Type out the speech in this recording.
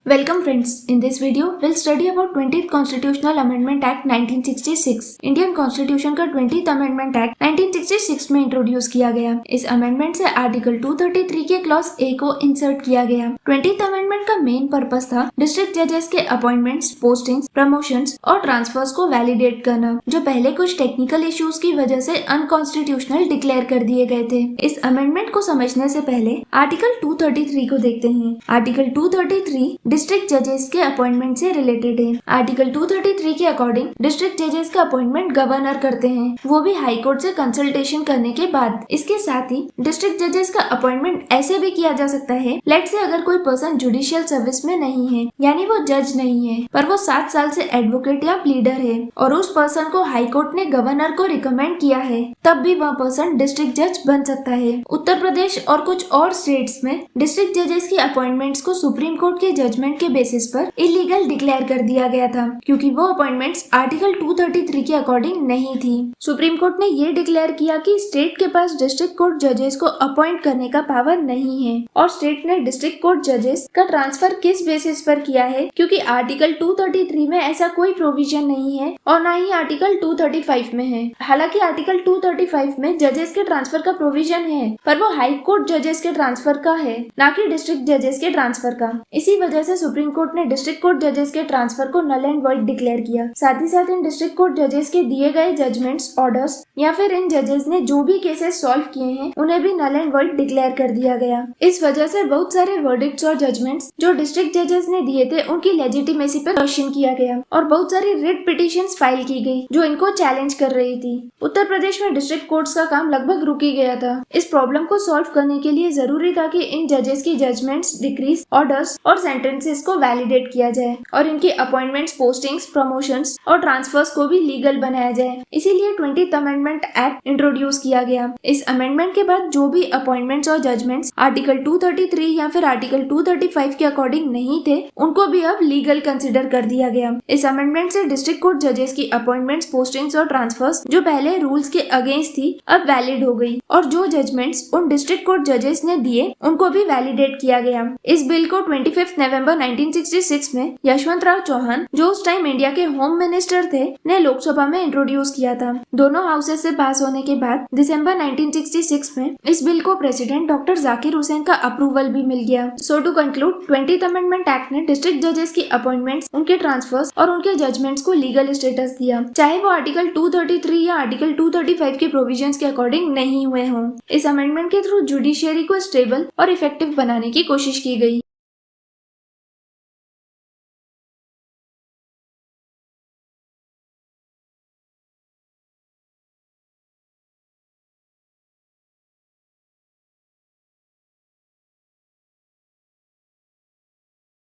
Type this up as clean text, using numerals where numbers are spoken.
Welcome friends. In this video, we'll study about 20th Constitutional Amendment Act 1966. Indian constitution का 20th amendment act 1966 में introduce किया गया। इस amendment से article 233 के क्लॉज ए को इंसर्ट किया गया। 20th अमेंडमेंट का मेन पर्पस था डिस्ट्रिक्ट जजेस के अपॉइंटमेंट्स, पोस्टिंग्स, प्रमोशंस और ट्रांसफर्स को वैलिडेट करना, जो पहले कुछ टेक्निकल इश्यूज की वजह से अनकॉन्स्टिट्यूशनल डिक्लेयर कर दिए गए थे। इस अमेंडमेंट को समझने से पहले आर्टिकल 233 को देखते हैं। आर्टिकल 233 डिस्ट्रिक्ट जजेस के अपॉइंटमेंट से रिलेटेड है। आर्टिकल 233 के अकॉर्डिंग डिस्ट्रिक्ट जजेस का अपॉइंटमेंट गवर्नर करते हैं, वो भी हाई कोर्ट से कंसल्टेशन करने के बाद। इसके साथ ही डिस्ट्रिक्ट जजेस का अपॉइंटमेंट ऐसे भी किया जा सकता है, लेट से अगर कोई पर्सन जुडिशियल सर्विस में नहीं है, यानी वो जज नहीं है, पर वो 7 साल से एडवोकेट या प्लीडर है और उस पर्सन को हाई कोर्ट ने गवर्नर को रिकमेंड किया है, तब भी वह पर्सन डिस्ट्रिक्ट जज बन सकता है। उत्तर प्रदेश और कुछ और स्टेट्स में डिस्ट्रिक्ट जजेस की अपॉइंटमेंट्स को सुप्रीम कोर्ट के जजमेंट के बेसिस पर इलीगल डिक्लेयर कर दिया गया था, क्योंकि वो अपॉइंटमेंट्स आर्टिकल 233 के अकॉर्डिंग नहीं थी। सुप्रीम कोर्ट ने ये डिक्लेयर किया कि स्टेट के पास डिस्ट्रिक्ट कोर्ट जजेस को अपॉइंट करने का पावर नहीं है, और स्टेट ने डिस्ट्रिक्ट कोर्ट जजेस का ट्रांसफर किस बेसिस पर किया है, क्योंकि आर्टिकल 233 में ऐसा कोई प्रोविजन नहीं है और ना ही आर्टिकल 235 में है। हालांकि आर्टिकल 235 में जजेस के ट्रांसफर का प्रोविजन है, पर वो हाई कोर्ट जजेस के ट्रांसफर का है, ना कि डिस्ट्रिक्ट जजेस के ट्रांसफर का। इसी वजह से सुप्रीम कोर्ट ने डिस्ट्रिक्ट कोर्ट जजेस के ट्रांसफर को नल एंड वॉइड डिक्लेयर किया। साथ ही साथ इन डिस्ट्रिक्ट कोर्ट जजेस के दिए गए जजमेंट्स, ऑर्डर्स या फिर इन जजेस ने जो भी केसेस सॉल्व किए हैं, उन्हें भी नल एंड वॉइड डिक्लेयर कर दिया गया। इस वजह से बहुत सारे वर्डिक्ट्स और जजमेंट्स जो डिस्ट्रिक्ट जजेस ने दिए थे, उनकी लेजिटिमेसी पर क्वेश्चन किया गया और बहुत सारी रिट पिटीशंस फाइल की गई जो इनको चैलेंज कर रही थी। उत्तर प्रदेश में डिस्ट्रिक्ट कोर्ट्स का काम लगभग रुक ही गया था। इस प्रॉब्लम को सॉल्व करने के लिए जरूरी था कि इन जजेस की जजमेंट्स, डिक्रीज, ऑर्डर्स और सेंटेंसेस को वैलिडेट किया जाए और इनकी अपॉइंटमेंट्स, पोस्टिंग्स, प्रमोशंस और ट्रांसफर्स को भी लीगल बनाया जाए। इसीलिए 20th अमेंडमेंट एक्ट इंट्रोड्यूस किया गया। इस अमेंडमेंट के बाद जो भी अपॉइंटमेंट्स और जजमेंट्स आर्टिकल 233 या फिर आर्टिकल 235 के अकॉर्डिंग नहीं थे, उनको भी अब लीगल कंसिडर कर दिया गया। इस अमेंडमेंट से डिस्ट्रिक्ट कोर्ट जजेस की अपॉइंटमेंट्स, पोस्टिंग्स और ट्रांसफर्स जो पहले रूल्स के अगेंस्ट थी, अब वैलिड हो गई और जो जजमेंट्स उन डिस्ट्रिक्ट कोर्ट जजेस ने दिए, उनको भी वैलिडेट किया गया। इस बिल को 25 नवंबर 1966 में यशवंत राव चौहान, जो उस टाइम इंडिया के होम मिनिस्टर थे, ने लोकसभा में इंट्रोड्यूस किया था। दोनों हाउसेस से पास होने के बाद दिसंबर 1966 में इस बिल को प्रेसिडेंट डॉक्टर जाकिर हुसैन का अप्रूवल भी मिल गया। So to conclude, 20th amendment act ने डिस्ट्रिक्ट जजेस की अपॉइंटमेंट्स, उनके ट्रांसफर्स और उनके जजमेंट्स को लीगल स्टेटस दिया, चाहे वो आर्टिकल 233 या आर्टिकल 235 के प्रोविजंस के अकॉर्डिंग नहीं हुए हों। इस अमेंडमेंट के थ्रू जुडिशियरी को स्टेबल और इफेक्टिव बनाने की कोशिश की गई।